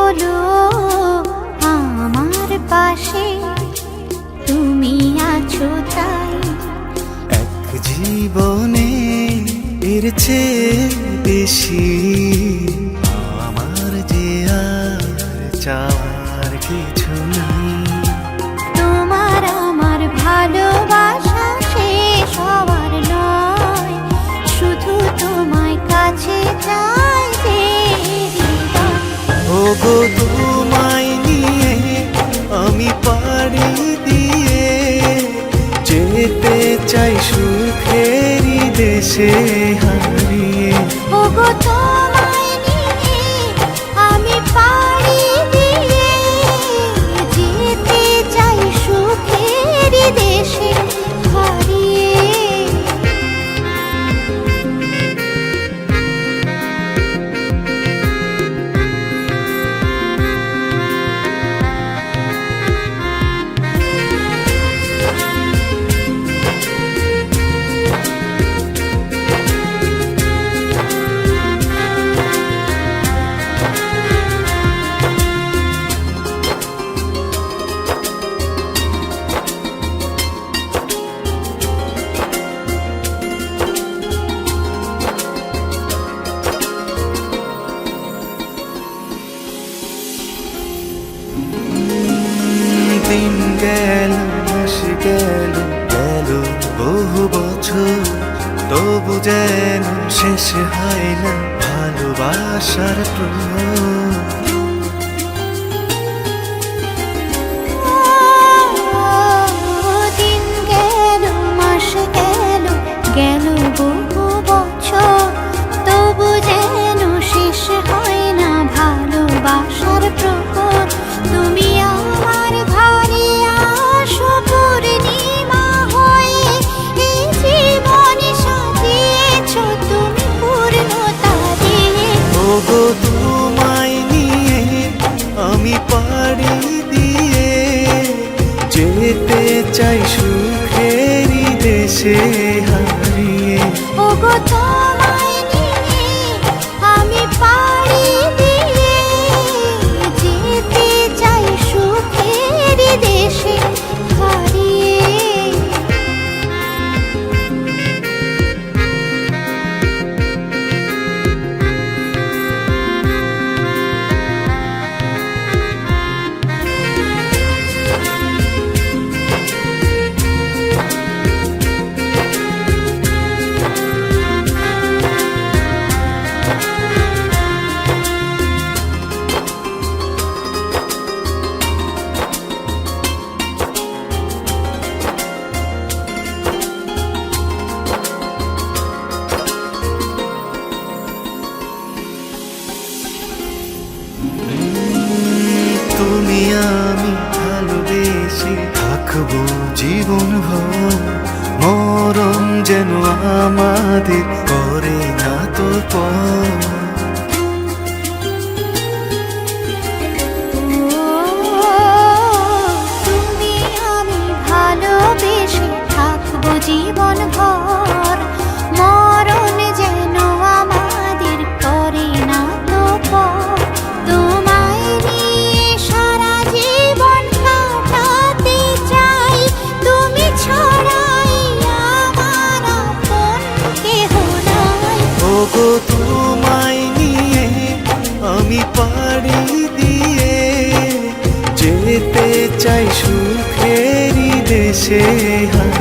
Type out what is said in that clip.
হলো আমার পাশে, তুমি আছো তাই। এক জীবনে এর চেয়ে বেশি আমার যে আর চাওয়ার কিছু নাই। তোমার আমার ভালোবাসা শেষ হওয়ার নয়, শুধু তোমায় কাছে চাই যে হৃদয়। ওগো তোমায় নিয়ে আমি পাড়ি দিয়ে যেতে চাই সুখেরই দেশে হারিয়ে। ওগো তোমায় নিয়ে আমি পাড়ি দিয়ে যেতে চাই সুখের দেশে হারিয়ে। দিন গেল মাস গেল গেল বহু বছর, তবু যেন শেষ হয় না ভালোবাসার প্রহর। দিন গেল মাস গেল গেল বহু বছর, তবু যেন শেষ হয় না ভালোবাসার প্রহর। তুমি আমার ঘরে আসো পূর্ণিমা হয়ে, এই জীবন সাজিয়েছ তুমি পূর্ণতা দিয়ে। ওগো তোমায় নিয়ে আমি পাড়ি দিয়ে যেতে চাই সুখেরই দেশে হারিয়ে। ওগো তোমায় নিয়ে আমি পাড়ি দিয়ে যেতে চাই সুখের দেশে হারিয়ে। তুমি আমি ভালোবেসে থাকবো জীবন ভর, মরণ যেন আমাদের করে না তো পর। তুমি আমি ভালোবেসে থাকবো জীবন ভর, মরণ যেন আমাদের করে না তো পর। তোমায় নিয়ে সারা জীবন কাটাতে চাই, তুমি ছাড়াই আমার আপন কেহ নাই। ওগো তোমায় নিয়ে আমি পাড়ি দিয়ে যেতে চাই সুখেরই দেশে হারিয়ে।